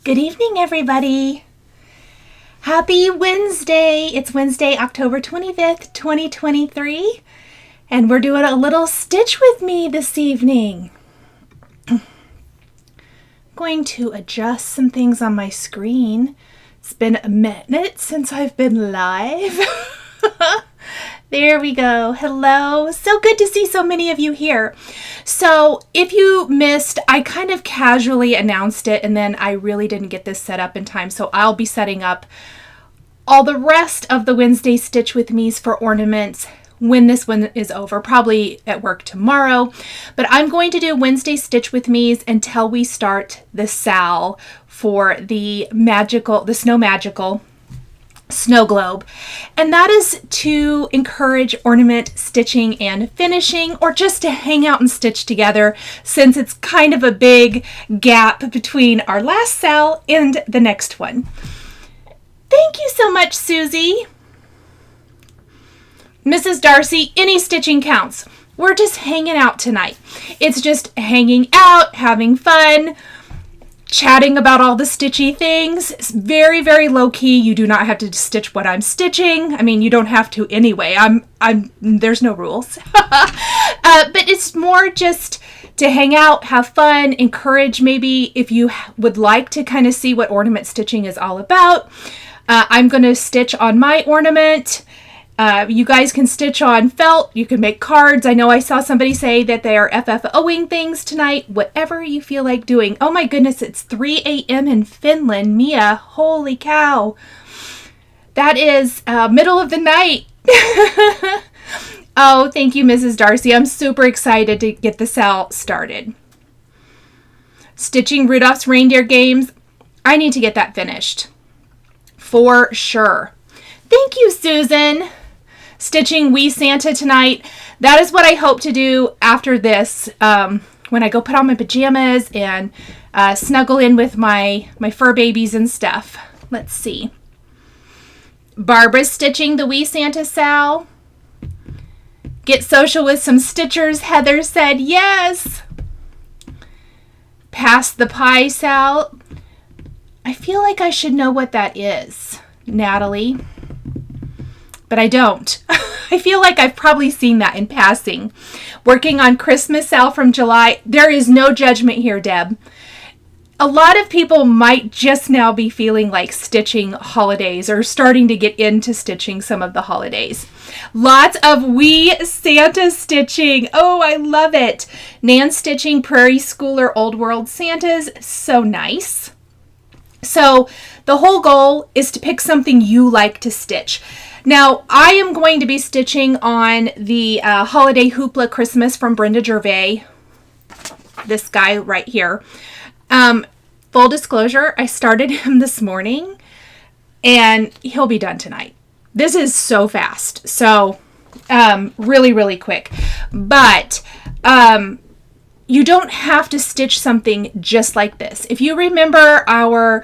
Good evening, everybody. Happy Wednesday. It's Wednesday, October 25th, 2023, and we're doing a little stitch with me this evening. I'm going to adjust some things on my screen. It's been a minute since I've been live. There we go. Hello. So good to see so many of you here. So if you missed, I kind of casually announced it and then I really didn't get this set up in time. So I'll be setting up all the rest of the Wednesday Stitch with Me's for ornaments when this one is over, probably at work tomorrow. But I'm going to do Wednesday Stitch with Me's until we start the SAL for the Snow Magical snow globe, and that is to encourage ornament stitching and finishing, or just to hang out and stitch together, since it's kind of a big gap between our last SAL and the next one. Thank you so much, Susie. Mrs. Darcy, any stitching counts. We're just hanging out tonight. It's just hanging out, having fun, chatting about all the stitchy things. It's very, very low key. You do not have to stitch what I'm stitching. I mean, you don't have to anyway. There's no rules. But it's more just to hang out, have fun, encourage, maybe if you would like to kind of see what ornament stitching is all about. I'm going to stitch on my ornament. You guys can stitch on felt. You can make cards. I know I saw somebody say that they are FFOing things tonight. Whatever you feel like doing. Oh my goodness, it's 3 a.m. in Finland. Mia, holy cow. That is middle of the night. Oh, thank you, Mrs. Darcy. I'm super excited to get the SAL started. Stitching Rudolph's Reindeer Games. I need to get that finished. For sure. Thank you, Susan. Stitching Wee Santa tonight. That is what I hope to do after this, when I go put on my pajamas and snuggle in with my fur babies and stuff. Let's see. Barbara's stitching the Wee Santa SAL. Get social with some stitchers, Heather said. Yes. Pass the pie SAL. I feel like I should know what that is, Natalie, but I don't. I feel like I've probably seen that in passing. Working on Christmas SAL from July. There is no judgment here, Deb. A lot of people might just now be feeling like stitching holidays or starting to get into stitching some of the holidays. Lots of Wee Santa stitching. Oh, I love it. Nan stitching Prairie Schooler Old World Santas. So nice. So the whole goal is to pick something you like to stitch. Now, I am going to be stitching on the Holiday Hoopla Christmas from Brenda Gervais. This guy right here. Full disclosure, I started him this morning and he'll be done tonight. This is so fast. So, really, really quick. But, you don't have to stitch something just like this. If you remember our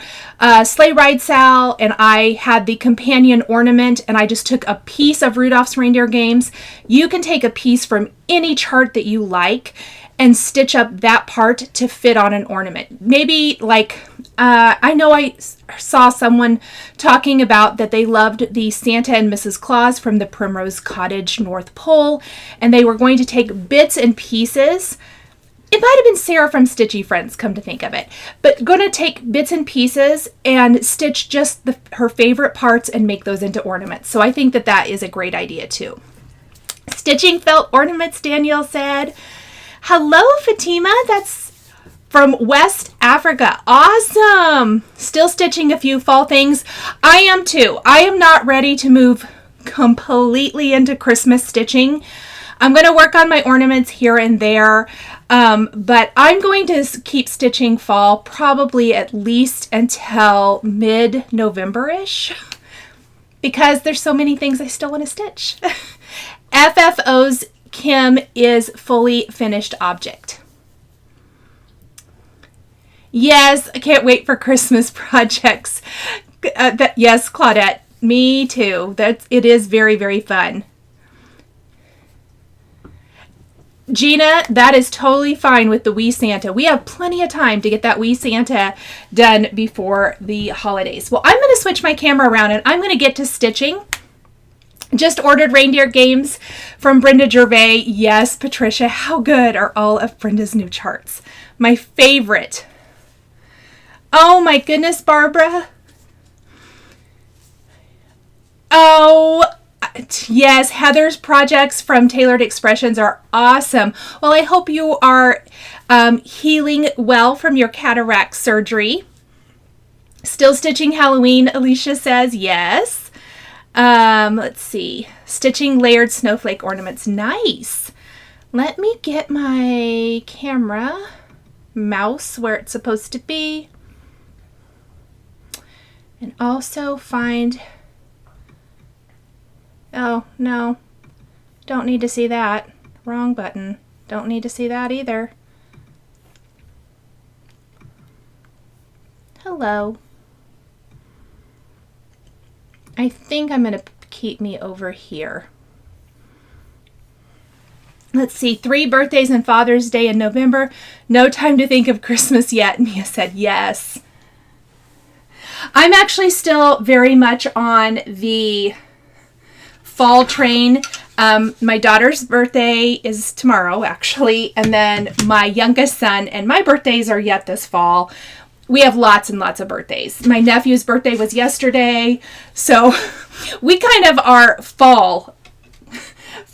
sleigh ride SAL, and I had the companion ornament, and I just took a piece of Rudolph's Reindeer Games, you can take a piece from any chart that you like and stitch up that part to fit on an ornament. Maybe like, I know I saw someone talking about that they loved the Santa and Mrs. Claus from the Primrose Cottage North Pole, and they were going to take bits and pieces. It might have been Sarah from Stitchy Friends, come to think of it. But going to take bits and pieces and stitch just her favorite parts and make those into ornaments. So I think that that is a great idea too. Stitching felt ornaments, Danielle said. Hello, Fatima. That's from West Africa. Awesome. Still stitching a few fall things. I am too. I am not ready to move completely into Christmas stitching. I'm going to work on my ornaments here and there, but I'm going to keep stitching fall probably at least until mid-November-ish, because there's so many things I still want to stitch. FFO's Kim is fully finished object. Yes, I can't wait for Christmas projects. Yes, Claudette, me too. It is very, very fun. Gina, that is totally fine with the wee Santa. We have plenty of time to get that wee Santa done before the holidays. Well, I'm going to switch my camera around and I'm going to get to stitching. Just ordered reindeer games from Brenda Gervais. Yes, Patricia, how good are all of Brenda's new charts? My favorite. Oh my goodness, Barbara. Oh, yes, Heather's projects from Tailored Expressions are awesome. Well, I hope you are healing well from your cataract surgery. Still stitching Halloween, Alicia says. Yes. Let's see. Stitching layered snowflake ornaments. Nice. Let me get my camera mouse where it's supposed to be. And also find... Oh, no. Don't need to see that. Wrong button. Don't need to see that either. Hello. I think I'm going to keep me over here. Let's see. 3 birthdays and Father's Day in November. No time to think of Christmas yet. Mia said yes. I'm actually still very much on the fall train. My daughter's birthday is tomorrow, actually, and then my youngest son and my birthdays are yet this fall. We have lots and lots of birthdays. My nephew's birthday was yesterday, so we kind of are fall,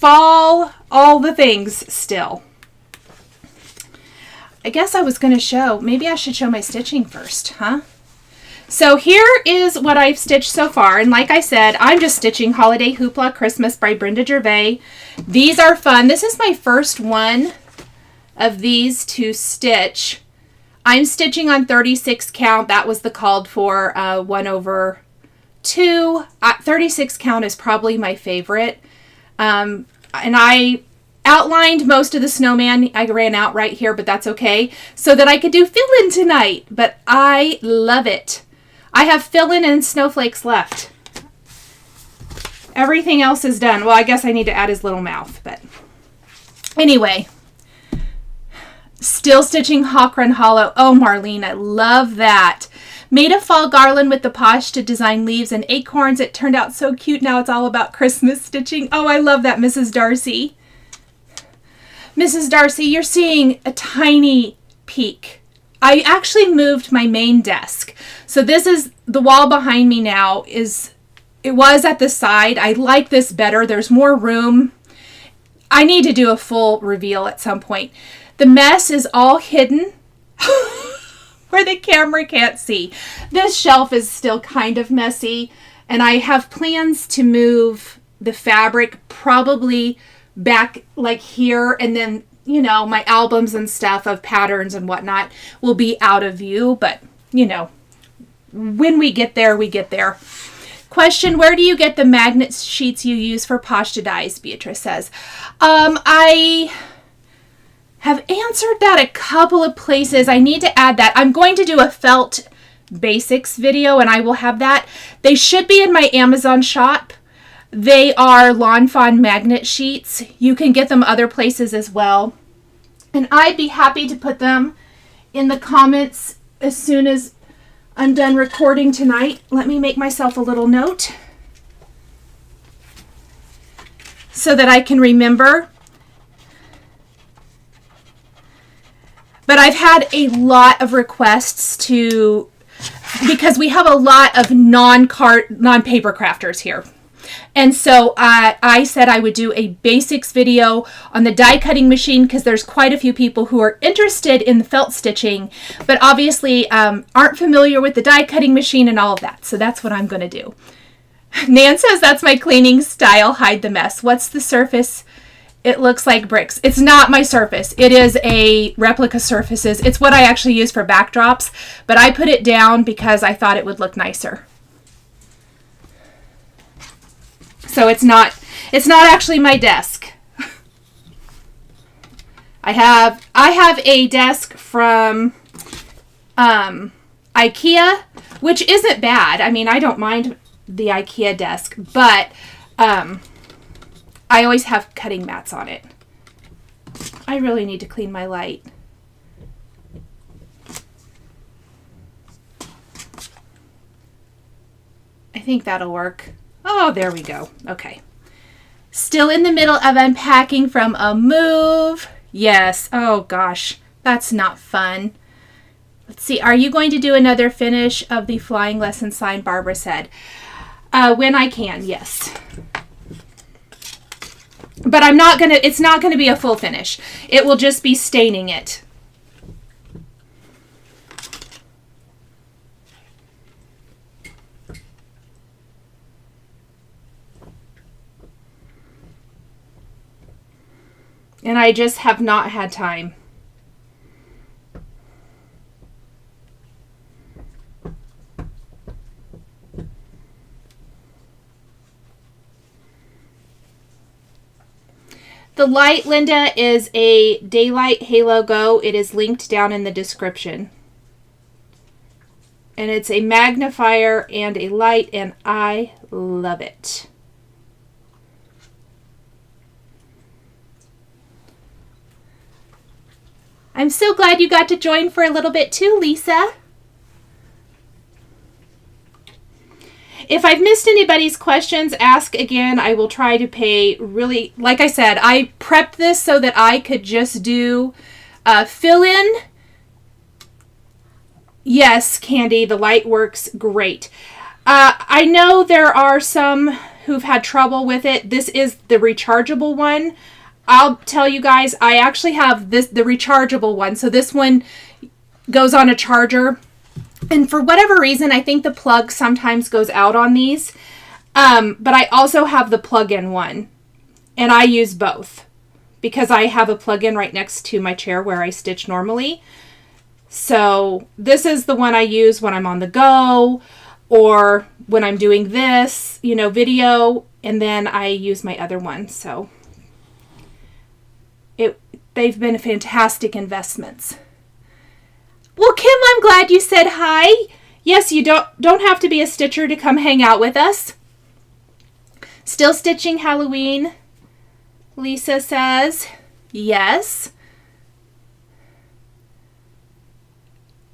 all the things still. I guess I was going to show, maybe I should show my stitching first, huh? So here is what I've stitched so far. And like I said, I'm just stitching Holiday Hoopla Christmas by Brenda Gervais. These are fun. This is my first one of these to stitch. I'm stitching on 36 count. That was the called for 1/2. 36 count is probably my favorite. And I outlined most of the snowman. I ran out right here, but that's okay. So that I could do fill-in tonight. But I love it. I have fill-in and snowflakes left. Everything else is done. Well, I guess I need to add his little mouth, but anyway. Still stitching Hawk Run Hollow. Oh, Marlene, I love that. Made a fall garland with the posh to design leaves and acorns. It turned out so cute. Now it's all about Christmas stitching. Oh, I love that, Mrs. Darcy. Mrs. Darcy, you're seeing a tiny peek. I actually moved my main desk. So this is the wall behind me now. It was at the side. I like this better. There's more room. I need to do a full reveal at some point. The mess is all hidden where the camera can't see. This shelf is still kind of messy, and I have plans to move the fabric probably back like here, and then, you know, my albums and stuff of patterns and whatnot will be out of view, but, you know, when we get there, we get there. Question, where do you get the magnet sheets you use for pasta dies? Beatrice says. I have answered that a couple of places. I need to add that. I'm going to do a felt basics video, and I will have that. They should be in my Amazon shop. They are Lawn Fawn magnet sheets. You can get them other places as well. And I'd be happy to put them in the comments as soon as I'm done recording tonight. Let me make myself a little note so that I can remember. But I've had a lot of requests because we have a lot of non-paper crafters here. And so I said I would do a basics video on the die cutting machine because there's quite a few people who are interested in the felt stitching, but obviously aren't familiar with the die cutting machine and all of that. So that's what I'm going to do. Nan says that's my cleaning style, hide the mess. What's the surface? It looks like bricks. It's not my surface. It is a replica surfaces. It's what I actually use for backdrops, but I put it down because I thought it would look nicer. So it's not actually my desk. I have a desk from IKEA, which isn't bad. I mean, I don't mind the IKEA desk, but I always have cutting mats on it. I really need to clean my light. I think that'll work. Oh, there we go. Okay. Still in the middle of unpacking from a move. Yes. Oh gosh, that's not fun. Let's see. Are you going to do another finish of the flying lesson sign? Barbara said. When I can, yes. But it's not gonna be a full finish. It will just be staining it. And I just have not had time. The light, Linda, is a Daylight Halo Go. It is linked down in the description. And it's a magnifier and a light, and I love it. I'm so glad you got to join for a little bit too, Lisa. If I've missed anybody's questions, ask again. I will try to pay really, like I said, I prepped this so that I could just do fill in. Yes, Candy, the light works great. I know there are some who've had trouble with it. This is the rechargeable one. I'll tell you guys, I actually have the rechargeable one. So this one goes on a charger. And for whatever reason, I think the plug sometimes goes out on these. But I also have the plug-in one. And I use both. Because I have a plug-in right next to my chair where I stitch normally. So this is the one I use when I'm on the go. Or when I'm doing this, video. And then I use my other one. So they've been fantastic investments. Well, Kim, I'm glad you said hi. Yes, you don't have to be a stitcher to come hang out with us. Still stitching Halloween, Lisa says. Yes.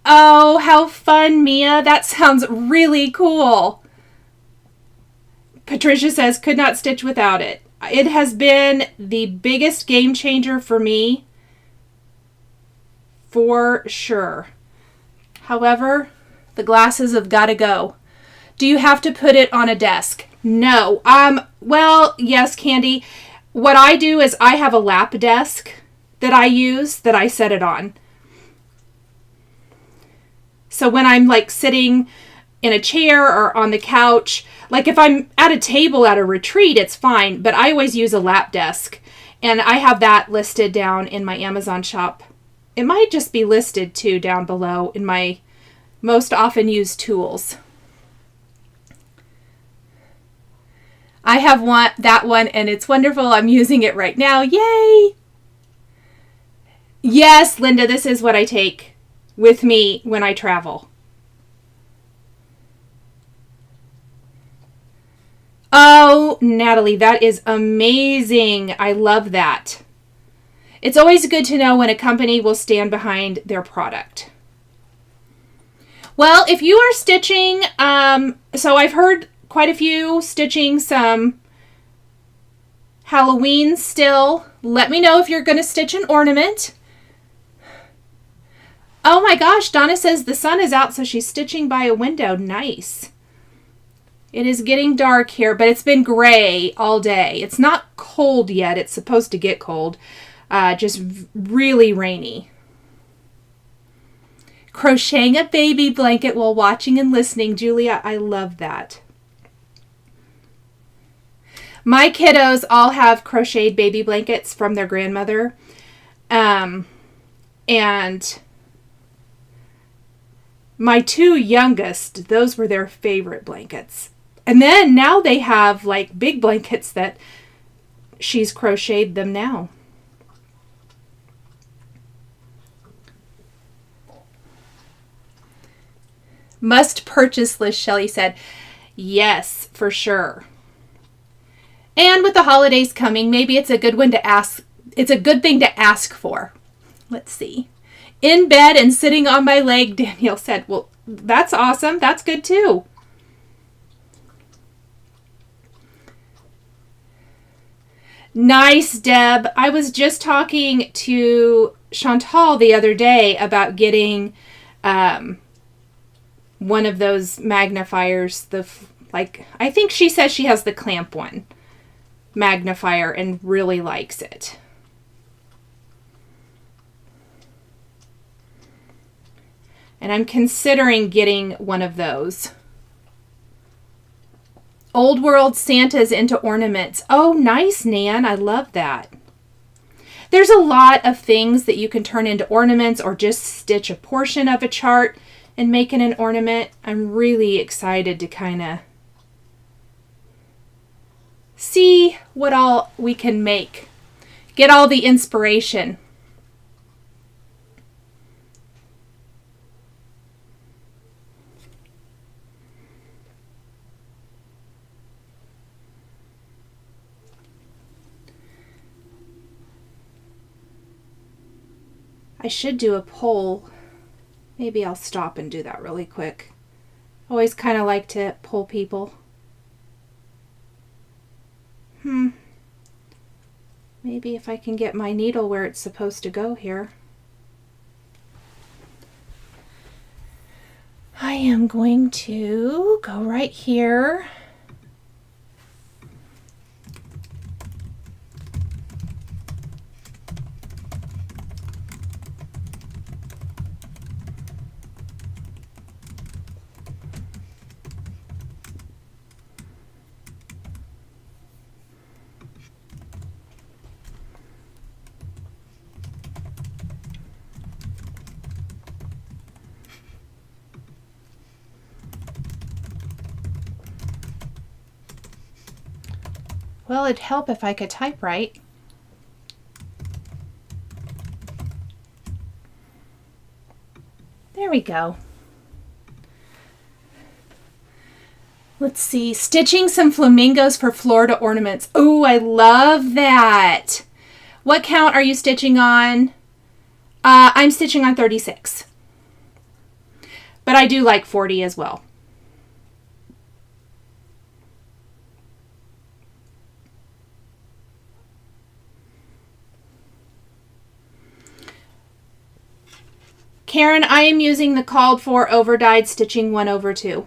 Oh, how fun, Mia. That sounds really cool. Patricia says, could not stitch without it. It has been the biggest game changer for me, for sure. However, the glasses have got to go. Do you have to put it on a desk? No. Well, yes, Candy. What I do is I have a lap desk that I use that I set it on. So when I'm like sitting in a chair or on the couch, like if I'm at a table at a retreat, it's fine, but I always use a lap desk, and I have that listed down in my Amazon shop. It might just be listed too down below in my most often used tools. I have that one, and it's wonderful. I'm using it right now. Yay! Yes, Linda, this is what I take with me when I travel. Oh, Natalie, that is amazing. I love that. It's always good to know when a company will stand behind their product. Well, if you are stitching, so I've heard quite a few stitching some Halloween still. Let me know if you're going to stitch an ornament. Oh my gosh, Donna says the sun is out, so she's stitching by a window. Nice. It is getting dark here, but it's been gray all day. It's not cold yet. It's supposed to get cold. Just really rainy. Crocheting a baby blanket while watching and listening. Julia, I love that. My kiddos all have crocheted baby blankets from their grandmother. And my two youngest, those were their favorite blankets. And then now they have like big blankets that she's crocheted them now. Must purchase list, Shelley said. Yes, for sure. And with the holidays coming, maybe it's a good one to ask it's a good thing to ask for. Let's see. In bed and sitting on my leg, Danielle said. Well, that's awesome. That's good too. Nice, Deb. I was just talking to Chantal the other day about getting one of those magnifiers. I think she says she has the clamp one magnifier and really likes it. And I'm considering getting one of those. Old World Santas into ornaments. Oh, nice, Nan. I love that. There's a lot of things that you can turn into ornaments or just stitch a portion of a chart and make it an ornament. I'm really excited to kind of see what all we can make. Get all the inspiration. I should do a poll. Maybe I'll stop and do that really quick. Always kind of like to poll people. Maybe if I can get my needle where it's supposed to go here. I am going to go right here. Well, it'd help if I could type right. There we go. Let's see. Stitching some flamingos for Florida ornaments. Oh, I love that. What count are you stitching on? I'm stitching on 36. But I do like 40 as well. Karen, I am using the called for overdyed stitching 1/2.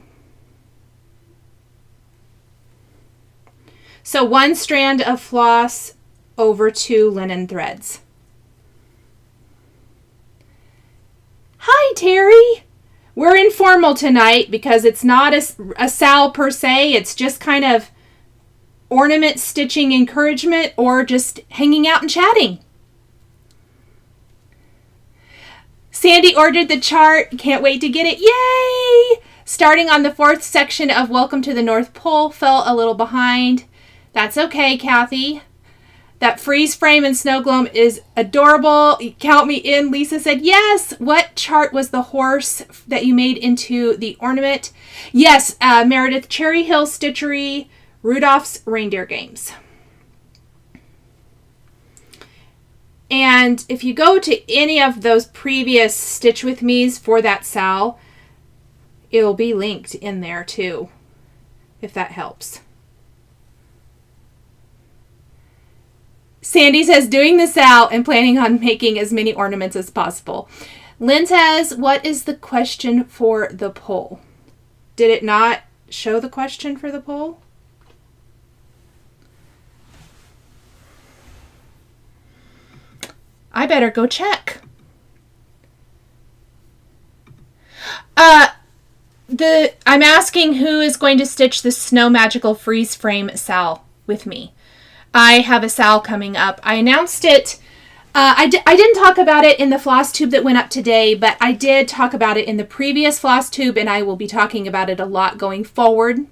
So 1 strand of floss over 2 linen threads. Hi, Terry. We're informal tonight because it's not a sal per se. It's just kind of ornament stitching encouragement or just hanging out and chatting. Sandy ordered the chart. Can't wait to get it. Yay! Starting on the 4th section of Welcome to the North Pole. Fell a little behind. That's okay, Kathy. That freeze frame and snow globe is adorable. Count me in. Lisa said, yes. What chart was the horse that you made into the ornament? Yes, Meredith, Cherry Hill Stitchery, Rudolph's Reindeer Games. And if you go to any of those previous Stitch With Me's for that sal, it'll be linked in there too, if that helps. Sandy says, doing the sal and planning on making as many ornaments as possible. Lynn says, what is the question for the poll? Did it not show the question for the poll? I better go check. I'm asking who is going to stitch the Snow Magical Freeze Frame sal with me. I have a sal coming up. I announced it. I didn't talk about it in the Flosstube that went up today, but I did talk about it in the previous Flosstube, and I will be talking about it a lot going forward.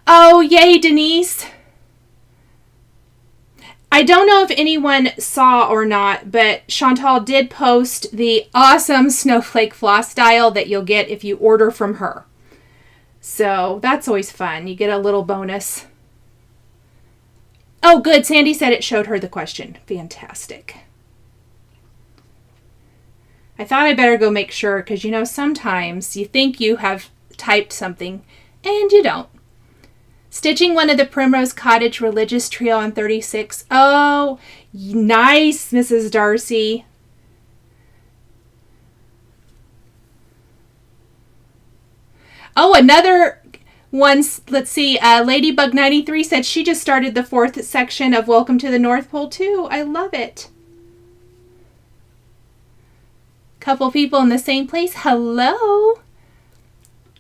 Oh, yay, Denise. I don't know if anyone saw or not, but Chantal did post the awesome snowflake floss style that you'll get if you order from her. So that's always fun. You get a little bonus. Oh, good. Sandy said it showed her the question. Fantastic. I thought I better go make sure because, you know, sometimes you think you have typed something and you don't. Stitching one of the Primrose Cottage Religious Trio on 36. Oh, nice, Mrs. Darcy. Oh, another one. Let's see. Ladybug93 said she just started the 4th section of Welcome to the North Pole too. I love it. Couple people in the same place. Hello.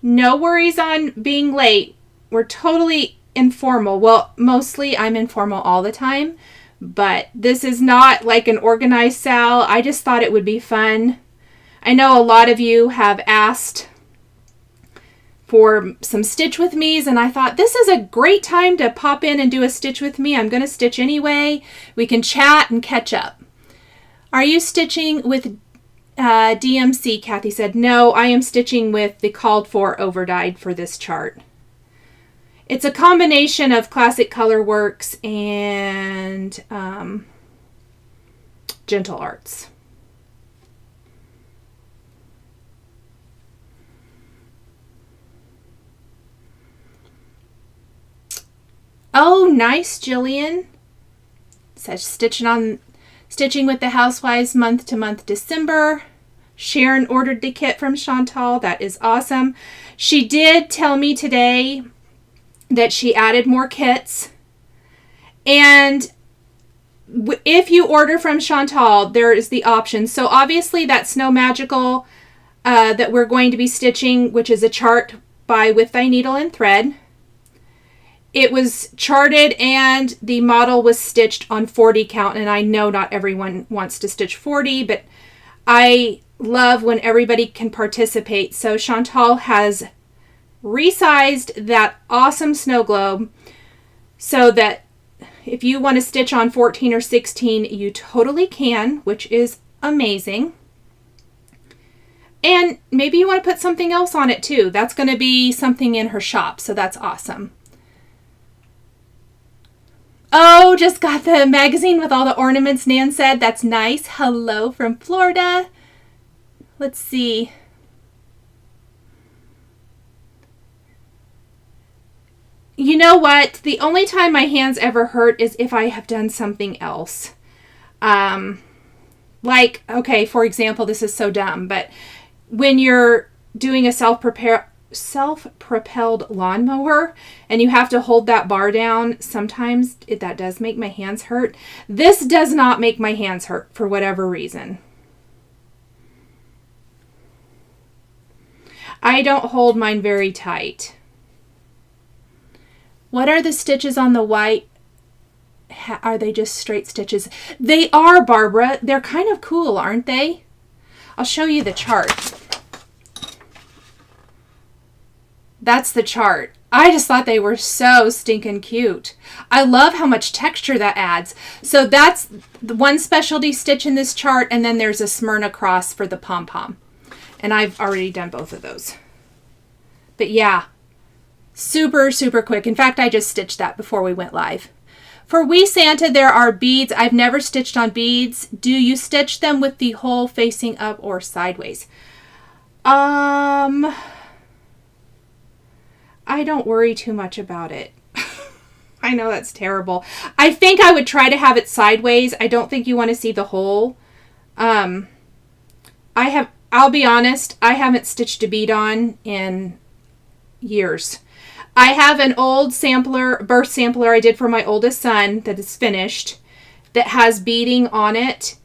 No worries on being late. We're totally informal. Well, mostly I'm informal all the time, but this is not like an organized Sal. I just thought it would be fun. I know a lot of you have asked for some stitch with me's, and I thought this is a great time to pop in and do a stitch with me. I'm going to stitch anyway. We can chat and catch up. Are you stitching with DMC? Kathy said, no, I am stitching with the called for overdyed for this chart. It's a combination of Classic Color Works and Gentle Arts. Oh, nice, Jillian. Says stitching with the Housewives month to month December. Sharon ordered the kit from Chantal. That is awesome. She did tell me today that she added more kits. And if you order from Chantal, there is the option. So obviously that Snow Magical that we're going to be stitching, which is a chart by With Thy Needle and Thread. It was charted and the model was stitched on 40 count. And I know not everyone wants to stitch 40, but I love when everybody can participate. So Chantal has resized that awesome snow globe so that if you want to stitch on 14 or 16, you totally can, which is amazing. And maybe you want to put something else on it too. That's going to be something in her shop, so that's awesome. Oh, just got the magazine with all the ornaments, Nan said. That's nice. Hello from Florida. Let's see. You know what? The only time my hands ever hurt is if I have done something else. Like, okay, for example, this is so dumb, but when you're doing a self-propelled lawnmower and you have to hold that bar down, sometimes that does make my hands hurt. This does not make my hands hurt for whatever reason. I don't hold mine very tight. What are the stitches on the white? Are they just straight stitches? They are, Barbara. They're kind of cool, aren't they? I'll show you the chart. That's the chart. I just thought they were so stinking cute. I love how much texture that adds. So that's the one specialty stitch in this chart, and then there's a Smyrna cross for the pom-pom. And I've already done both of those. But yeah, super, super quick. In fact, I just stitched that before we went live. For Wee Santa, there are beads. I've never stitched on beads. Do you stitch them with the hole facing up or sideways? I don't worry too much about it. I know that's terrible. I think I would try to have it sideways. I don't think you want to see the hole. I'll be honest, I haven't stitched a bead on in years. I have an old sampler, birth sampler I did for my oldest son that is finished, that has beading on it.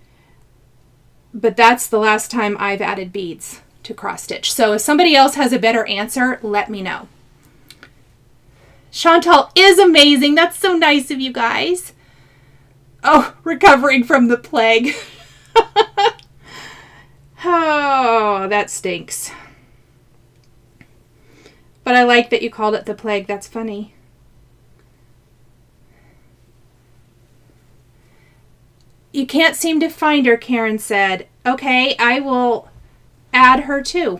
But that's the last time I've added beads to cross stitch. So if somebody else has a better answer, let me know. Chantal is amazing. That's so nice of you guys. Oh, recovering from the plague. Oh, that stinks. But I like that you called it the plague. That's funny. You can't seem to find her, Karen said. Okay, I will add her too.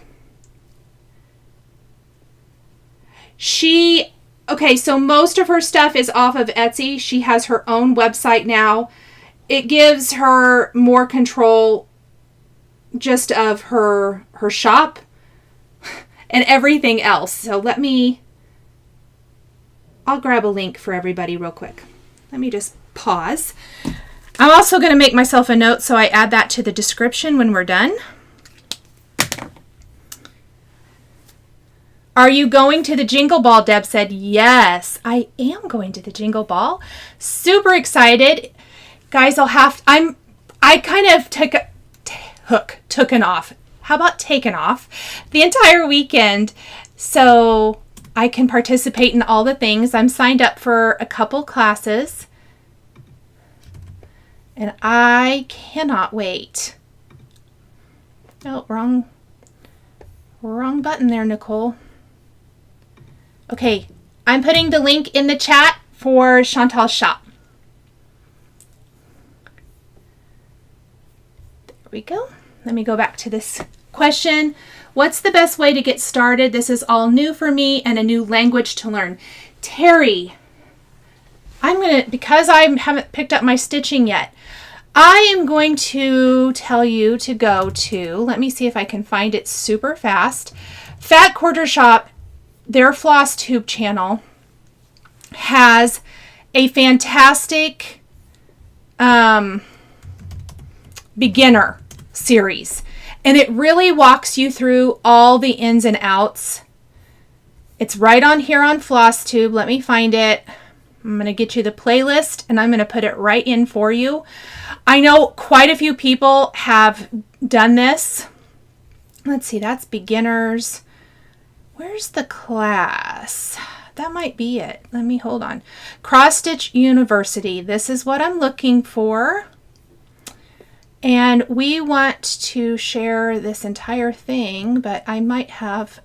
She Okay, so most of her stuff is off of Etsy. She has her own website now. It gives her more control just of her shop and everything else. So I'll grab a link for everybody real quick. Let me just pause. I'm also going to make myself a note so I add that to the description when we're done. Are you going to the Jingle Ball? Deb said, yes, I am going to the Jingle Ball. Super excited. Guys, I kind of taken off. How about taken off the entire weekend so I can participate in all the things. I'm signed up for a couple classes and I cannot wait. Oh, wrong button there, Nicole. Okay, I'm putting the link in the chat for Chantal's shop. There we go. Let me go back to this question. What's the best way to get started? This is all new for me and a new language to learn. Terry, because I haven't picked up my stitching yet, I am going to tell you to go to, let me see if I can find it super fast. Fat Quarter Shop, their Flosstube channel, has a fantastic beginner series. And it really walks you through all the ins and outs. It's right on here on Flosstube. Let me find it. I'm going to get you the playlist and I'm going to put it right in for you. I know quite a few people have done this. Let's see, that's beginners. Where's the class? That might be it. Hold on. Cross Stitch University. This is what I'm looking for. And we want to share this entire thing, but I might have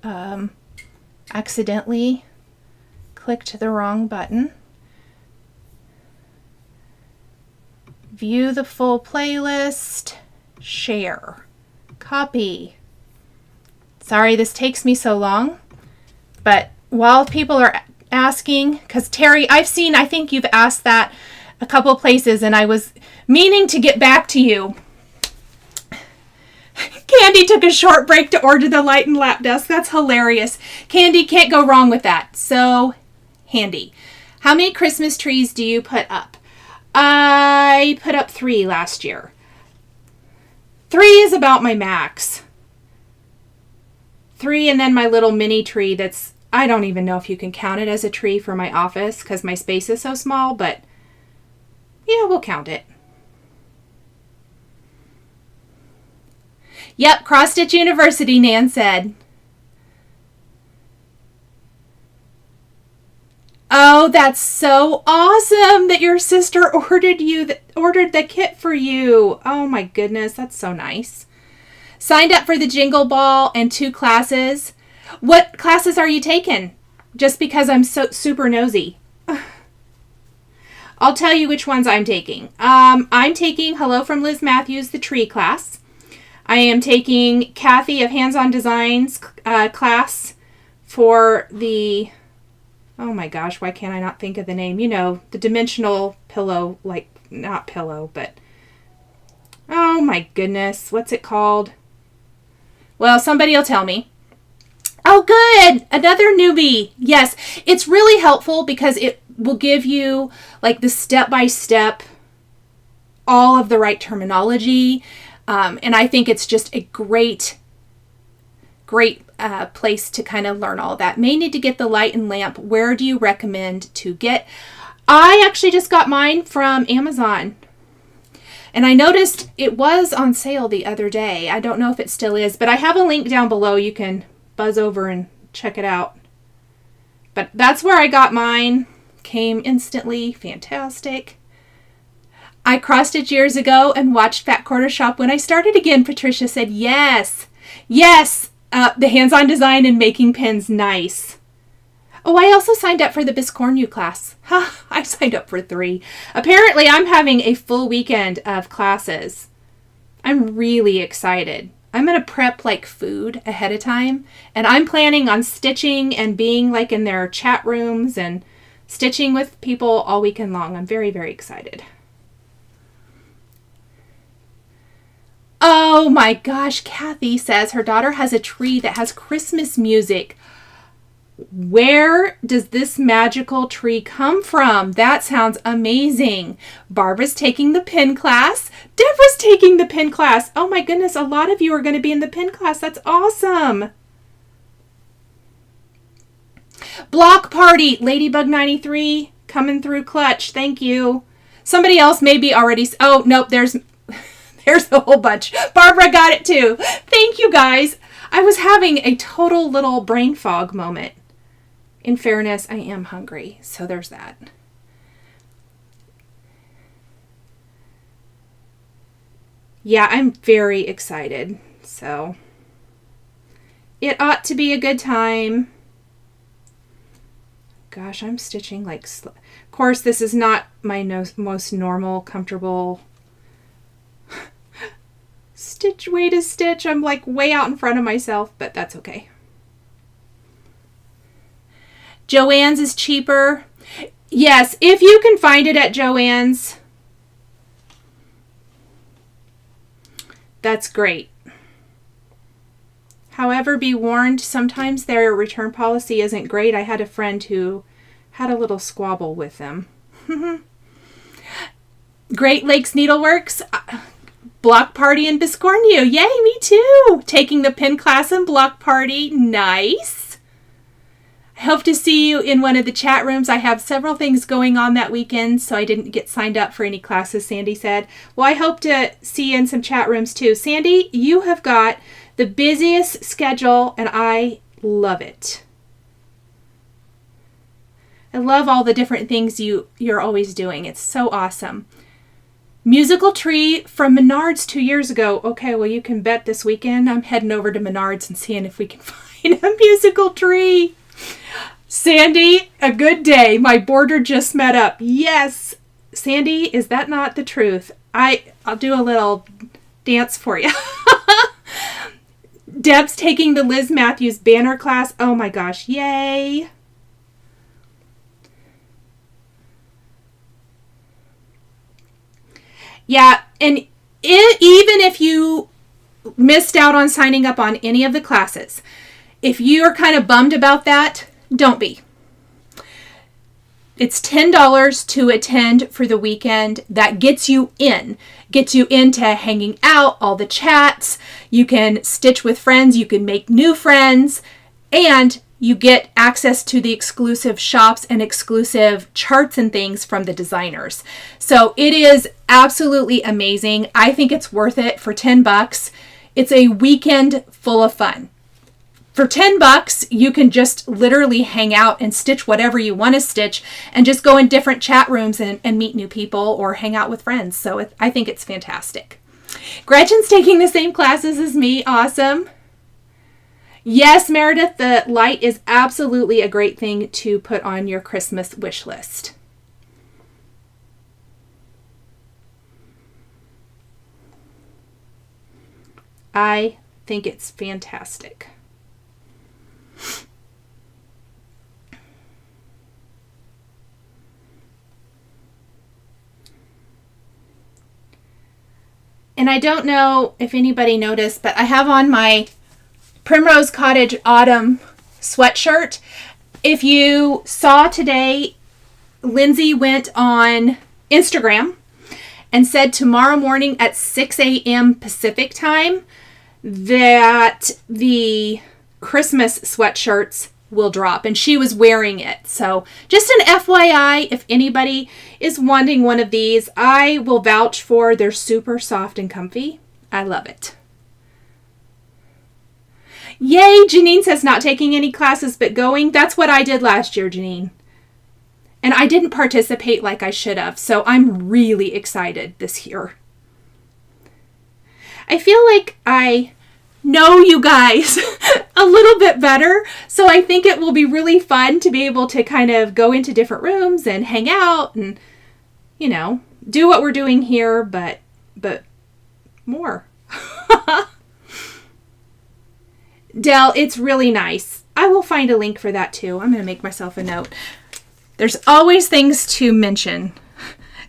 accidentally clicked the wrong button. View the full playlist, share, copy. Sorry this takes me so long, but while people are asking, because Terry, I think you've asked that a couple places and I was meaning to get back to you. Candy took a short break to order the light and lap desk. That's hilarious. Candy, can't go wrong with that. So handy. How many Christmas trees do you put up? I put up 3 last year. 3 is about my max. 3 and then my little mini tree that's, I don't even know if you can count it as a tree for my office because my space is so small, but yeah, we'll count it. Yep, Cross Stitch University, Nan said. Oh, that's so awesome that your sister ordered the kit for you. Oh my goodness, that's so nice. Signed up for the Jingle Ball and 2 classes. What classes are you taking? Just because I'm so super nosy. I'll tell you which ones I'm taking. I'm taking Hello from Liz Matthews, the tree class. I am taking Kathy of Hands-On Designs class for the, oh my gosh, why can't I not think of the name? You know, the dimensional pillow, like, not pillow, but, oh my goodness, what's it called? Well, somebody will tell me. Oh, good. Another newbie. Yes, it's really helpful because it will give you like the step-by-step, all of the right terminology. And I think it's just a great place to kind of learn all that. May need to get the light and lamp. Where do you recommend to get? I actually just got mine from Amazon. And I noticed it was on sale the other day. I don't know if it still is, but I have a link down below. You can buzz over and check it out. But that's where I got mine. Came instantly. Fantastic. I cross-stitched years ago and watched Fat Quarter Shop when I started again. Patricia said, yes. Yes. The hands-on design and making pins. Nice. Oh, I also signed up for the Biscornu class. I signed up for 3. Apparently, I'm having a full weekend of classes. I'm really excited. I'm going to prep like food ahead of time. And I'm planning on stitching and being like in their chat rooms and stitching with people all weekend long. I'm very, very excited. Oh my gosh, Kathy says her daughter has a tree that has Christmas music. Where does this magical tree come from? That sounds amazing. Barbara's taking the pin class. Deborah's taking the pin class. Oh my goodness, a lot of you are going to be in the pin class. That's awesome. Block party, Ladybug93 coming through clutch. Thank you. Somebody else maybe already. Oh, nope, there's a whole bunch. Barbara got it too. Thank you guys. I was having a total little brain fog moment. In fairness, I am hungry, so there's that. Yeah, I'm very excited, so it ought to be a good time. Gosh, I'm stitching like... Of course, this is not my most normal, comfortable way to stitch. I'm like way out in front of myself, but that's okay. Joann's is cheaper. Yes, if you can find it at Joann's, that's great. However, be warned, sometimes their return policy isn't great. I had a friend who had a little squabble with them. Great Lakes Needleworks, block party in Biscornu. Yay, me too. Taking the pin class and block party. Nice. I hope to see you in one of the chat rooms. I have several things going on that weekend, so I didn't get signed up for any classes, Sandy said. Well, I hope to see you in some chat rooms too. Sandy, you have got the busiest schedule, and I love it. I love all the different things you're always doing. It's so awesome. Musical tree from Menards 2 years ago. Okay, well, you can bet this weekend I'm heading over to Menards and seeing if we can find a musical tree. Sandy, a good day. My border just met up. Yes. Sandy, is that not the truth? I'll do a little dance for you. Deb's taking the Liz Matthews banner class. Oh my gosh. Yay. Yeah, and even if you missed out on signing up on any of the classes, if you're kind of bummed about that, don't be. It's $10 to attend for the weekend. That gets you into hanging out, all the chats. You can stitch with friends. You can make new friends. And you get access to the exclusive shops and exclusive charts and things from the designers. So it is absolutely amazing. I think it's worth it for $10. It's a weekend full of fun. For $10, you can just literally hang out and stitch whatever you want to stitch and just go in different chat rooms and meet new people or hang out with friends. So I think it's fantastic. Gretchen's taking the same classes as me. Awesome. Yes, Meredith, the light is absolutely a great thing to put on your Christmas wish list. I think it's fantastic. And I don't know if anybody noticed, but I have on my Primrose Cottage Autumn sweatshirt. If you saw today, Lindsay went on Instagram and said tomorrow morning at 6 a.m. Pacific time that the Christmas sweatshirts will drop, and she was wearing it. So just an FYI, if anybody is wanting one of these, I will vouch for. They're super soft and comfy. I love it. Yay, Janine says not taking any classes but going. That's what I did last year, Janine. And I didn't participate like I should have, so I'm really excited this year. I feel like I know you guys a little bit better, so I think it will be really fun to be able to kind of go into different rooms and hang out and, you know, do what we're doing here, but more. Dell, it's really nice. I will find a link for that too. I'm going to make myself a note. There's always things to mention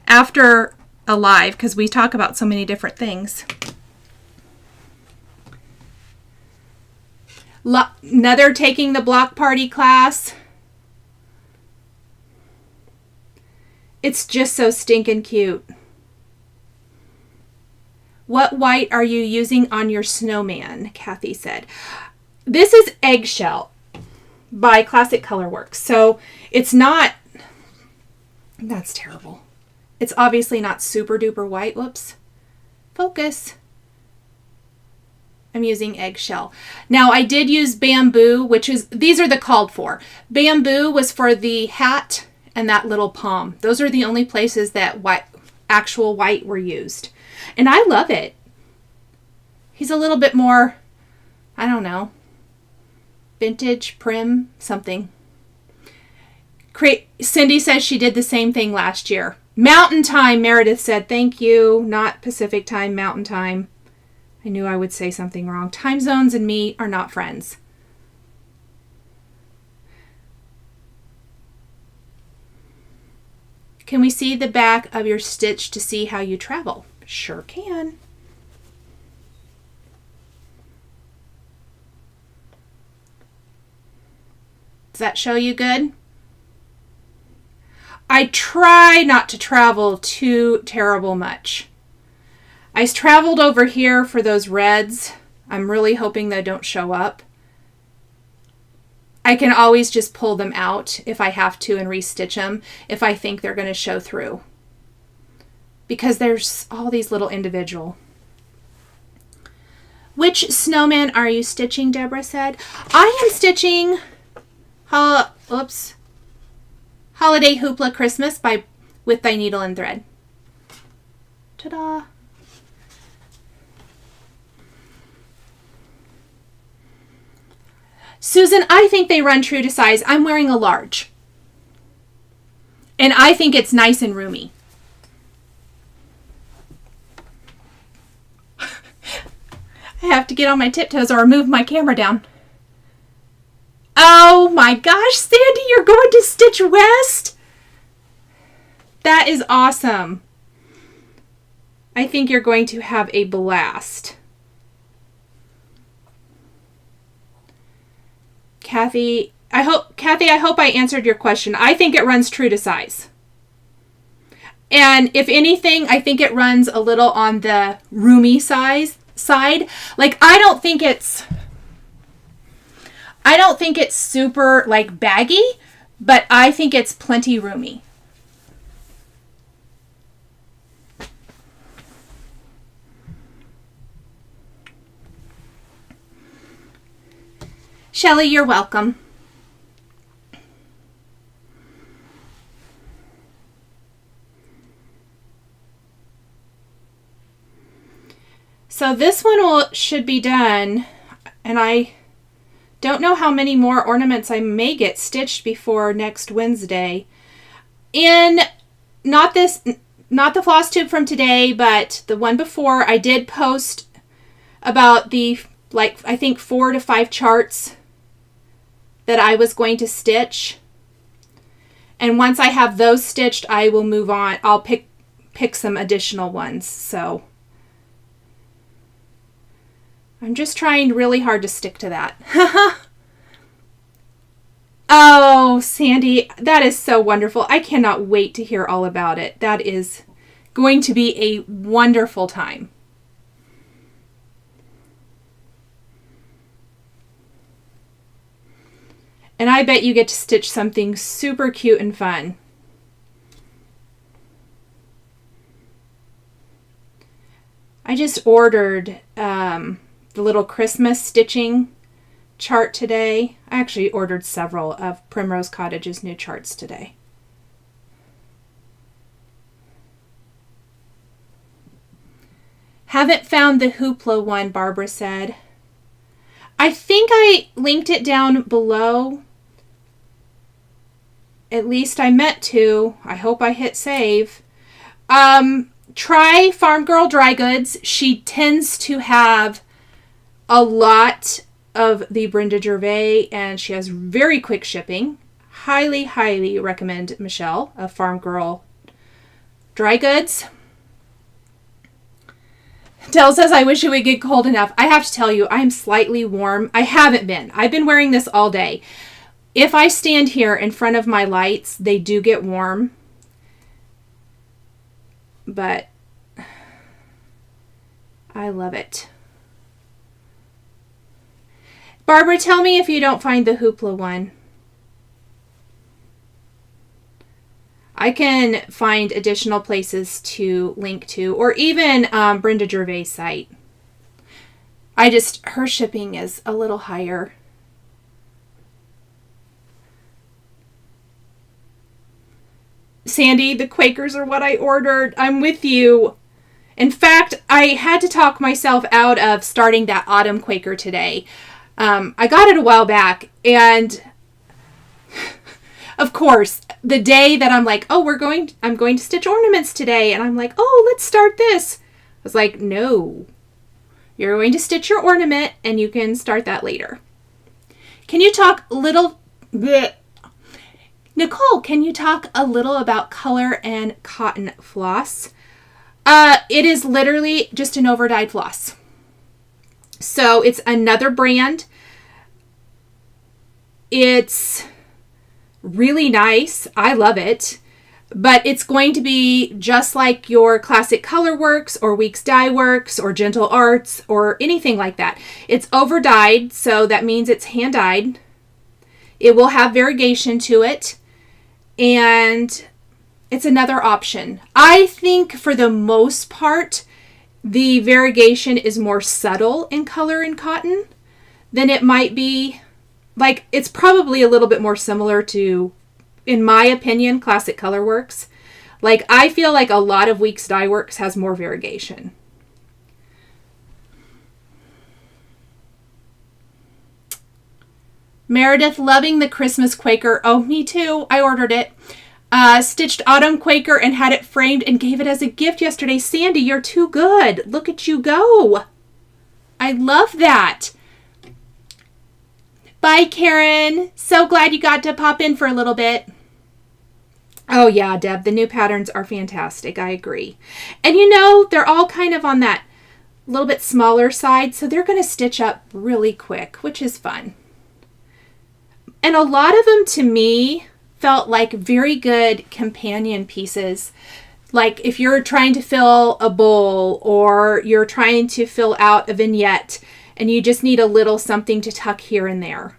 after a live because we talk about so many different things. Another taking the block party class. It's just so stinking cute. What white are you using on your snowman? Kathy said. This is Eggshell by Classic Colorworks. So it's not, that's terrible. It's obviously not super duper white. Whoops. Focus. I'm using Eggshell. Now I did use Bamboo, which is, these are the called for. Bamboo was for the hat and that little palm. Those are the only places that actual white were used. And I love it. He's a little bit more, I don't know, vintage, prim, something. Cindy says she did the same thing last year. Mountain time, Meredith said. Thank you. Not Pacific time, mountain time. I knew I would say something wrong. Time zones and me are not friends. Can we see the back of your stitch to see how you travel? Sure can. Does that show you good? I try not to travel too terrible much. I traveled over here for those reds. I'm really hoping they don't show up. I can always just pull them out if I have to and restitch them if I think they're going to show through. Because there's all these little individual. Which snowman are you stitching, Deborah said? I am stitching Holiday Hoopla Christmas with Thy Needle and Thread. Ta-da! Susan, I think they run true to size. I'm wearing a large. And I think it's nice and roomy. I have to get on my tiptoes or move my camera down. Oh my gosh, Sandy, you're going to Stitch West? That is awesome. I think you're going to have a blast. Kathy, I hope I answered your question. I think it runs true to size. And if anything, I think it runs a little on the roomy side. Like I don't think it's super like baggy, but I think it's plenty roomy. Shelley, you're welcome. So this one should be done, and I don't know how many more ornaments I may get stitched before next Wednesday. Not the Flosstube from today, but the one before, I did post about the, I think 4 to 5 charts that I was going to stitch. And once I have those stitched, I will move on. I'll pick some additional ones. So I'm just trying really hard to stick to that. Oh, Sandy, that is so wonderful. I cannot wait to hear all about it. That is going to be a wonderful time. And I bet you get to stitch something super cute and fun. I just ordered the little Christmas stitching chart today. I actually ordered several of Primrose Cottage's new charts today. Haven't found the Hoopla one, Barbara said. I think I linked it down below. At least I meant to. I hope I hit save. Try Farm Girl Dry Goods. She tends to have a lot of the Brenda Gervais, and she has very quick shipping. Highly, highly recommend Michelle of Farm Girl Dry Goods. Dell says, I wish it would get cold enough. I have to tell you, I'm slightly warm. I haven't been. I've been wearing this all day. If I stand here in front of my lights, they do get warm. But I love it. Barbara, tell me if you don't find the Hoopla one. I can find additional places to link to, or even Brenda Gervais' site. Her shipping is a little higher. Sandy, the Quakers are what I ordered. I'm with you. In fact, I had to talk myself out of starting that autumn Quaker today. I got it a while back, and of course, the day that I'm like, oh, I'm going to stitch ornaments today, and I'm like, oh, let's start this. I was like, no, you're going to stitch your ornament, and you can start that later. Can you talk a little bit? Nicole, can you talk a little about color and cotton floss? It is literally just an overdyed floss. So it's another brand. It's really nice. I love it. But it's going to be just like your classic Colorworks or Weeks Dye Works or Gentle Arts or anything like that. It's overdyed, so that means it's hand dyed. It will have variegation to it. And it's another option. I think for the most part, the variegation is more subtle in color in cotton than it might be. Like, it's probably a little bit more similar to, in my opinion, classic Colorworks. Like, I feel like a lot of Weeks Dye Works has more variegation. Meredith, loving the Christmas Quaker. Oh, me too. I ordered it. Stitched Autumn Quaker and had it framed and gave it as a gift yesterday. Sandy, you're too good. Look at you go. I love that. Bye, Karen. So glad you got to pop in for a little bit. Oh, yeah, Deb. The new patterns are fantastic. I agree. And you know, they're all kind of on that little bit smaller side, so they're going to stitch up really quick, which is fun. And a lot of them, to me, felt like very good companion pieces. Like if you're trying to fill a bowl or you're trying to fill out a vignette and you just need a little something to tuck here and there.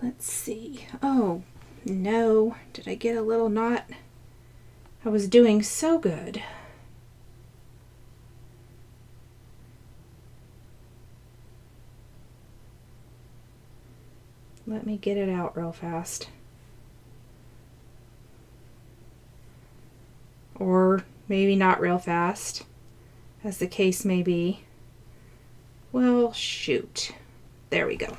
Let's see. Oh, no. Did I get a little knot? I was doing so good. Let me get it out real fast. Or maybe not real fast, as the case may be. Well, shoot. There we go.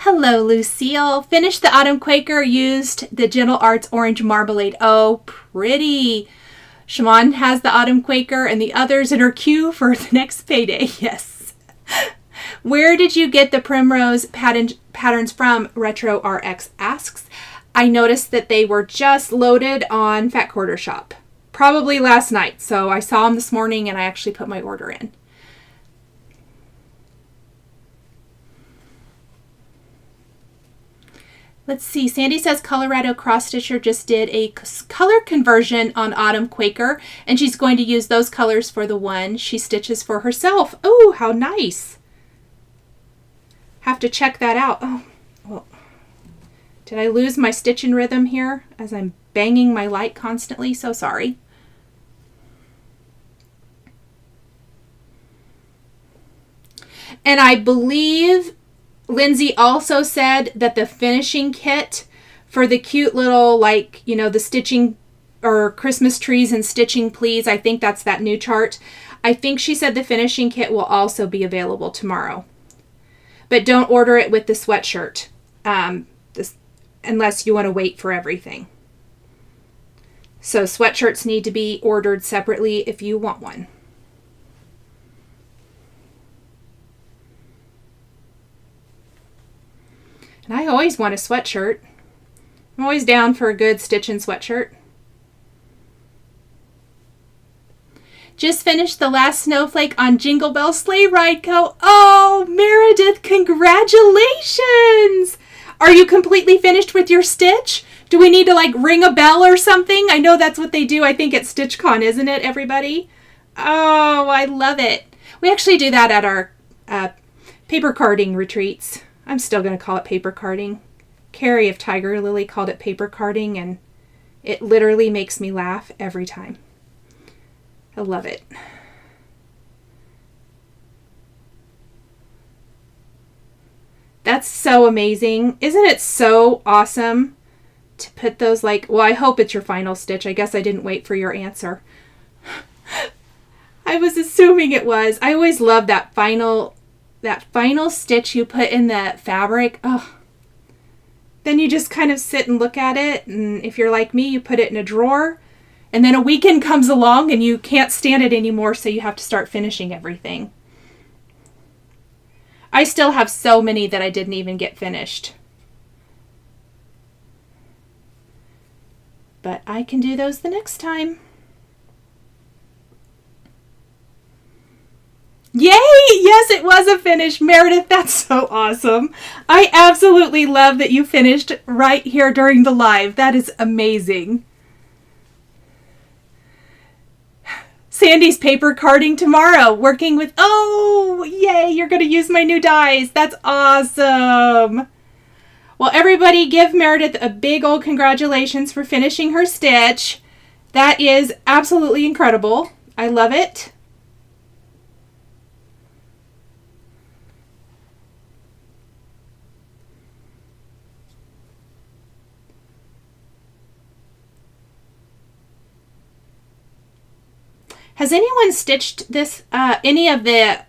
Hello, Lucille. Finished the Autumn Quaker, used the Gentle Arts Orange Marmalade. Oh, pretty. Shimon has the Autumn Quaker and the others in her queue for the next payday. Yes. Where did you get the Primrose patterns from? Retro RX asks. I noticed that they were just loaded on Fat Quarter Shop. Probably last night. So I saw them this morning and I actually put my order in. Let's see. Sandy says Colorado Cross Stitcher just did a color conversion on Autumn Quaker, and she's going to use those colors for the one she stitches for herself. Oh, how nice. Have to check that out. Oh, well, did I lose my stitching rhythm here as I'm banging my light constantly? So sorry. And I believe Lindsay also said that the finishing kit for the cute little, like, you know, the stitching or Christmas trees and stitching please. I think that's that new chart. I think she said the finishing kit will also be available tomorrow. But don't order it with the sweatshirt unless you want to wait for everything. So sweatshirts need to be ordered separately if you want one. And I always want a sweatshirt. I'm always down for a good stitch and sweatshirt. Just finished the last snowflake on Jingle Bell Sleigh Ride Co. Oh, Meredith, congratulations! Are you completely finished with your stitch? Do we need to like ring a bell or something? I know that's what they do, I think at StitchCon, isn't it, everybody? Oh, I love it. We actually do that at our paper carding retreats. I'm still going to call it paper carding. Carrie of Tiger Lily called it paper carding, and it literally makes me laugh every time. I love it. That's so amazing. Isn't it so awesome to put those like, well, I hope it's your final stitch. I guess I didn't wait for your answer. I was assuming it was. I always love that final stitch you put in the fabric. Oh, then you just kind of sit and look at it. And if you're like me, you put it in a drawer. And then a weekend comes along and you can't stand it anymore, so you have to start finishing everything. I still have so many that I didn't even get finished. But I can do those the next time. Yay! Yes, it was a finish. Meredith, that's so awesome. I absolutely love that you finished right here during the live. That is amazing. Sandy's paper carding tomorrow, working with, oh, yay, you're going to use my new dies. That's awesome. Well, everybody give Meredith a big old congratulations for finishing her stitch. That is absolutely incredible. I love it. Has anyone stitched this, any of the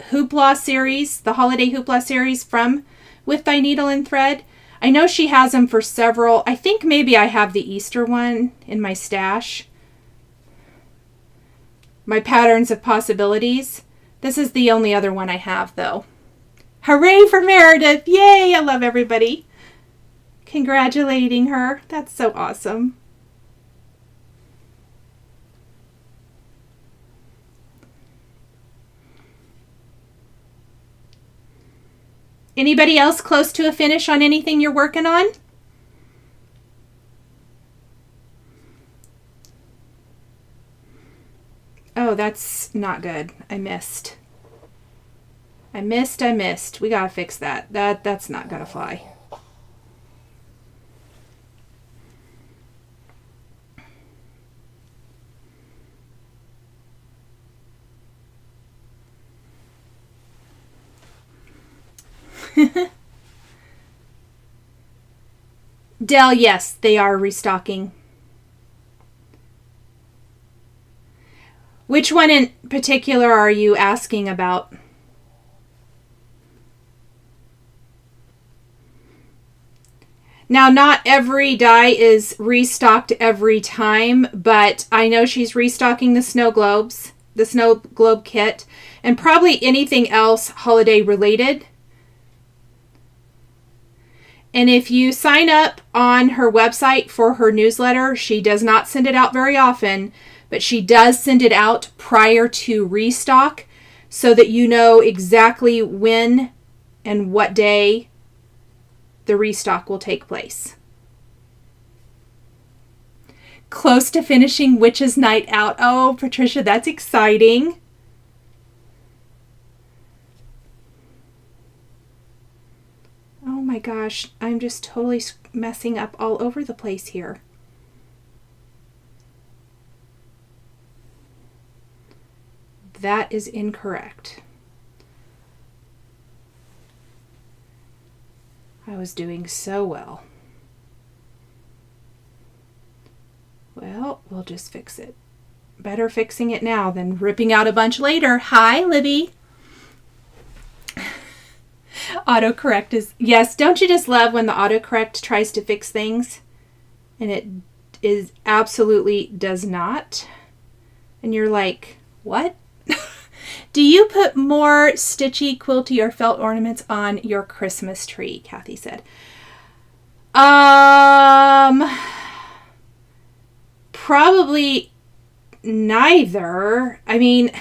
Hoopla series, the Holiday Hoopla series from With Thy Needle and Thread? I know she has them for several. I think maybe I have the Easter one in my stash. My Patterns of Possibilities. This is the only other one I have, though. Hooray for Meredith! Yay! I love everybody congratulating her. That's so awesome. Anybody else close to a finish on anything you're working on? Oh, that's not good. I missed. I missed. We gotta fix that. That's not gonna fly. Dell, yes, they are restocking. Which one in particular are you asking about? Now, not every die is restocked every time, but I know she's restocking the snow globes, the snow globe kit, and probably anything else holiday related. And if you sign up on her website for her newsletter, she does not send it out very often, but she does send it out prior to restock so that you know exactly when and what day the restock will take place. Close to finishing Witch's Night Out. Oh, Patricia, that's exciting. Oh my gosh, I'm just totally messing up all over the place here. That is incorrect. I was doing so well. Well, we'll just fix it. Better fixing it now than ripping out a bunch later. Hi, Libby. Autocorrect is, yes, don't you just love when the autocorrect tries to fix things and it is absolutely does not? And you're like, what? Do you put more stitchy, quilty, or felt ornaments on your Christmas tree? Kathy said. Probably neither. I mean,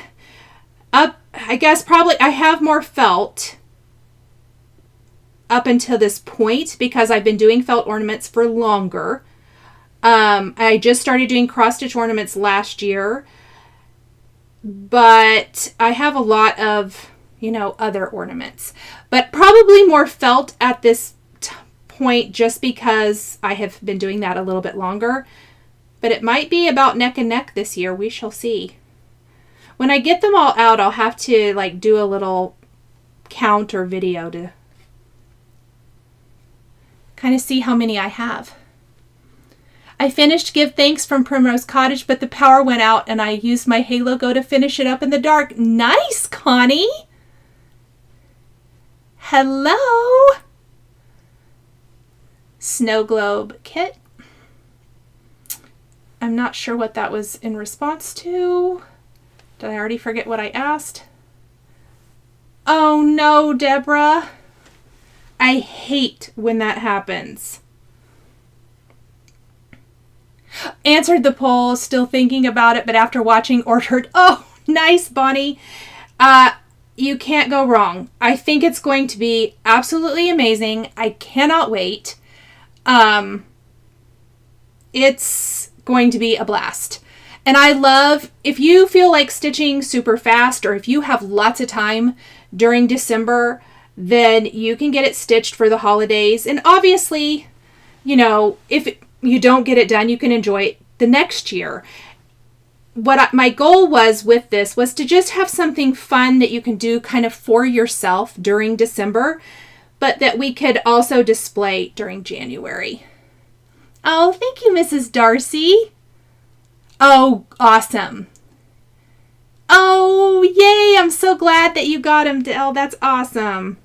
I guess probably I have more felt up until this point because I've been doing felt ornaments for longer. I just started doing cross stitch ornaments last year, but I have a lot of, other ornaments, but probably more felt at this point just because I have been doing that a little bit longer. But it might be about neck and neck this year. We shall see. When I get them all out, I'll have to do a little count or video to kind of see how many I have. I finished Give Thanks from Primrose Cottage, but the power went out and I used my Halo Go to finish it up in the dark. Nice, Connie. Hello. Snow Globe Kit. I'm not sure what that was in response to. Did I already forget what I asked? Oh no, Deborah. I hate when that happens. Answered the poll, still thinking about it, but after watching ordered. Oh, nice, Bonnie. You can't go wrong. I think it's going to be absolutely amazing. I cannot wait. It's going to be a blast. And I love, if you feel like stitching super fast or if you have lots of time during December, then you can get it stitched for the holidays. And obviously, if you don't get it done, you can enjoy it the next year. My goal was with this was to just have something fun that you can do kind of for yourself during December, but that we could also display during January. Oh, thank you, Mrs. Darcy. Oh, awesome. Oh, yay. I'm so glad that you got him, Dell. That's awesome.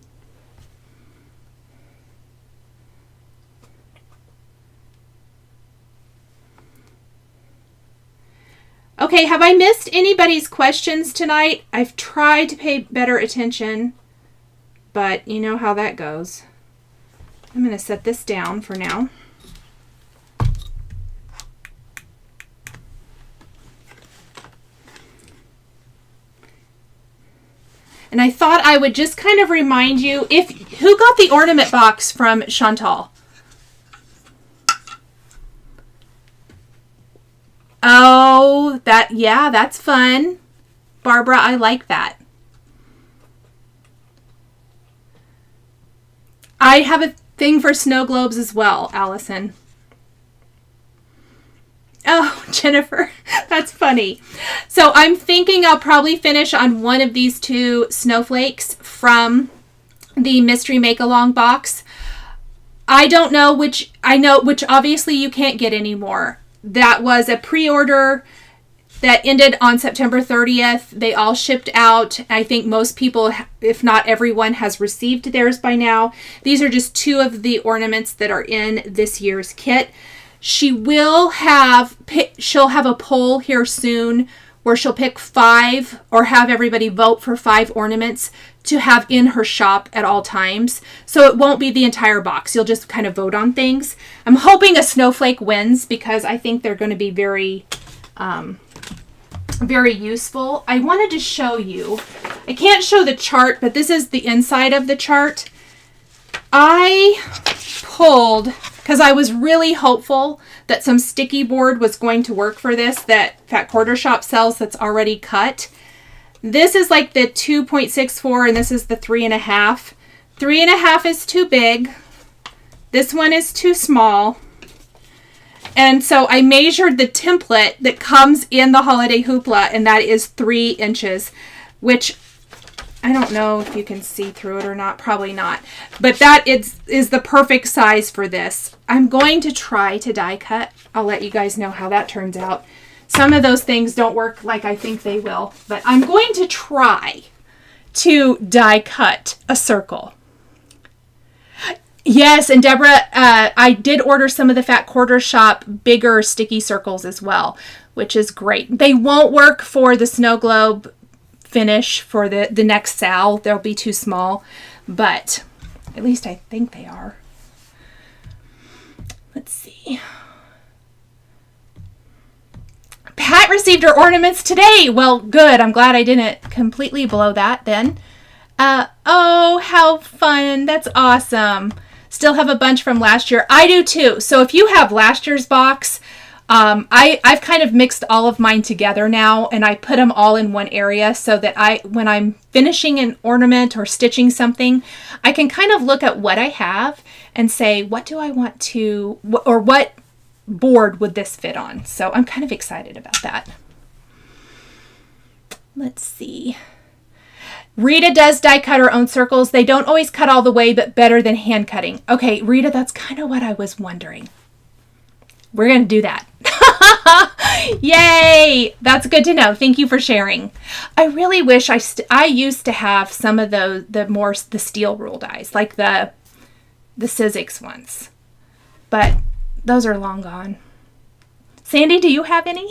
Okay, have I missed anybody's questions tonight? I've tried to pay better attention, but you know how that goes. I'm going to set this down for now. And I thought I would just kind of remind you, who got the ornament box from Chantal? Oh, that's fun. Barbara, I like that. I have a thing for snow globes as well, Allison. Oh, Jennifer, that's funny. So I'm thinking I'll probably finish on one of these two snowflakes from the Mystery Make-Along box. I don't know which, which obviously you can't get anymore. That was a pre-order that ended on September 30th. They all shipped out. I think most people, if not everyone, has received theirs by now. These are just two of the ornaments that are in this year's kit. She'll have a poll here soon where she'll pick 5 or have everybody vote for 5 ornaments to have in her shop at all times. So it won't be the entire box. You'll just kind of vote on things. I'm hoping a snowflake wins because I think they're going to be very, very useful. I wanted to show you. I can't show the chart, but this is the inside of the chart. I pulled, because I was really hopeful that some sticky board was going to work for this that Fat Quarter Shop sells that's already cut. This is like the 2.64 and this is the 3.5. 3.5 is too big. This one is too small. And so I measured the template that comes in the Holiday Hoopla, and that is 3 inches, which I don't know if you can see through it or not. Probably not. But that is the perfect size for this. I'm going to try to die cut. I'll let you guys know how that turns out. Some of those things don't work like I think they will. But I'm going to try to die cut a circle. Yes, and Deborah, I did order some of the Fat Quarter Shop bigger sticky circles as well, which is great. They won't work for the snow globe finish for the next sal. They'll be too small, but at least I think they are. Let's see. Pat received her ornaments today. Well, good. I'm glad I didn't completely blow that then. Oh, how fun. That's awesome. Still have a bunch from last year. I do too. So if you have last year's box, I've kind of mixed all of mine together now, and I put them all in one area so that when I'm finishing an ornament or stitching something, I can kind of look at what I have and say, what do I want to, or what board would this fit on? So I'm kind of excited about that. Let's see. Rita does die cut her own circles. They don't always cut all the way, but better than hand cutting. Okay, Rita, that's kind of what I was wondering. We're going to do that. Yay! That's good to know. Thank you for sharing. I really wish I used to have some of the steel rule dies, like the Sizzix ones. But those are long gone. Sandy, do you have any?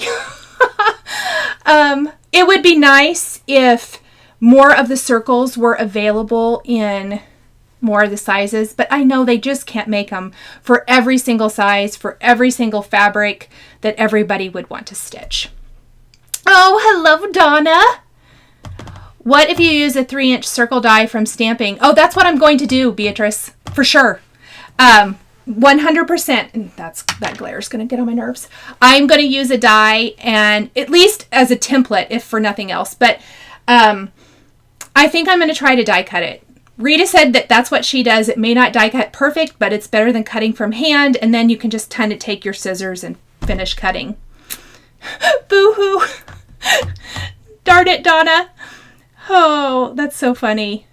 It would be nice if more of the circles were available in more of the sizes, but I know they just can't make them for every single size, for every single fabric that everybody would want to stitch. Oh, hello, Donna. What if you use a 3-inch circle die from stamping? Oh, that's what I'm going to do, Beatrice, for sure. 100%. And that glare is going to get on my nerves. I'm going to use a die, and at least as a template, if for nothing else, but I think I'm going to try to die cut it. Rita said that that's what she does. It may not die cut perfect, but it's better than cutting from hand, and then you can just kind of take your scissors and finish cutting. Boo-hoo. Darn it, Donna. Oh, that's so funny.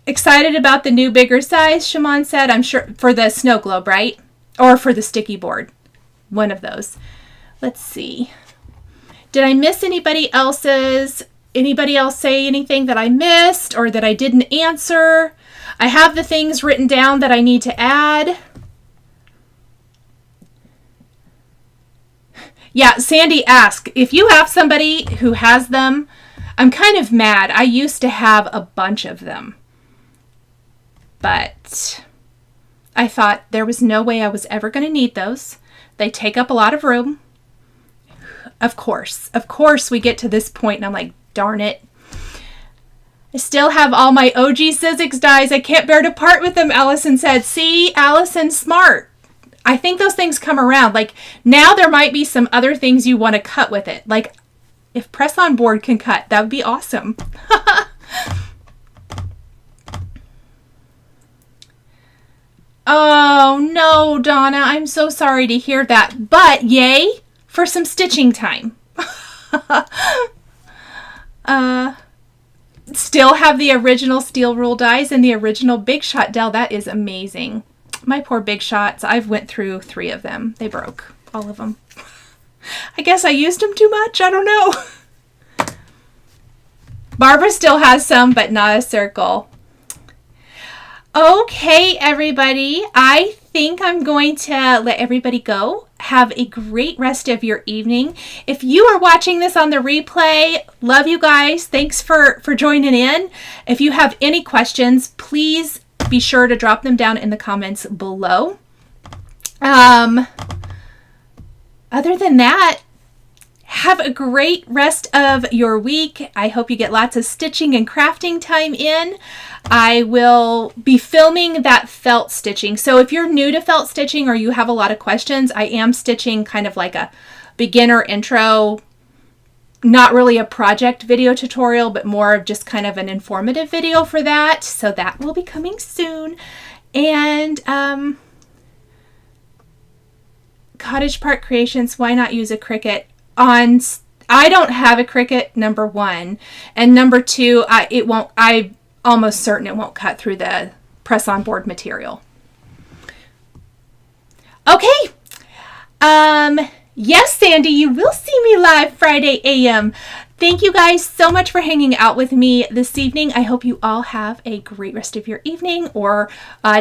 Excited about the new bigger size, Shimon said. I'm sure for the snow globe, right? Or for the sticky board. One of those. Let's see. Did I miss anybody else's? Anybody else say anything that I missed or that I didn't answer? I have the things written down that I need to add. Yeah, Sandy asked, if you have somebody who has them, I'm kind of mad. I used to have a bunch of them. But I thought there was no way I was ever going to need those. They take up a lot of room. Of course we get to this point and I'm like, darn it. I still have all my OG Sizzix dies. I can't bear to part with them, Allison said. See, Allison, smart. I think those things come around. Like, now there might be some other things you want to cut with it. Like, if press-on board can cut, that would be awesome. Oh, no, Donna. I'm so sorry to hear that. But, yay for some stitching time. Still have the original steel rule dies and the original Big Shot Dell. That is amazing. My poor Big Shots. I've went through 3 of them. They broke. All of them. I guess I used them too much. I don't know. Barbara still has some, but not a circle. Okay, everybody. I think I'm going to let everybody go. Have a great rest of your evening. If you are watching this on the replay, love you guys. Thanks for joining in. If you have any questions, please be sure to drop them down in the comments below. Other than that, have a great rest of your week. I hope you get lots of stitching and crafting time in. I will be filming that felt stitching. So if you're new to felt stitching or you have a lot of questions, I am stitching kind of like a beginner intro, not really a project video tutorial, but more of just kind of an informative video for that. So that will be coming soon. And Cottage Park Creations, why not use a Cricut? On I don't have a Cricut, number one, and number two, I'm almost certain it won't cut through the press-on board material. Okay. Yes, Sandy, you will see me live Friday AM. Thank you guys so much for hanging out with me this evening. I hope you all have a great rest of your evening or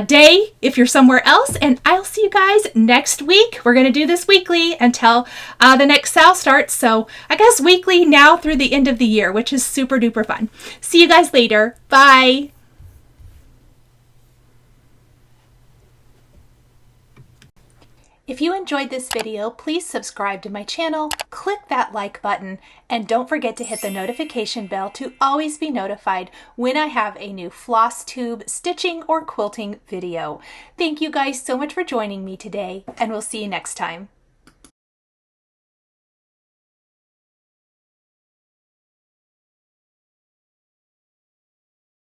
day if you're somewhere else. And I'll see you guys next week. We're going to do this weekly until the next sale starts. So I guess weekly now through the end of the year, which is super duper fun. See you guys later. Bye. If you enjoyed this video, please subscribe to my channel, click that like button, and don't forget to hit the notification bell to always be notified when I have a new Flosstube stitching or quilting video. Thank you guys so much for joining me today, and we'll see you next time.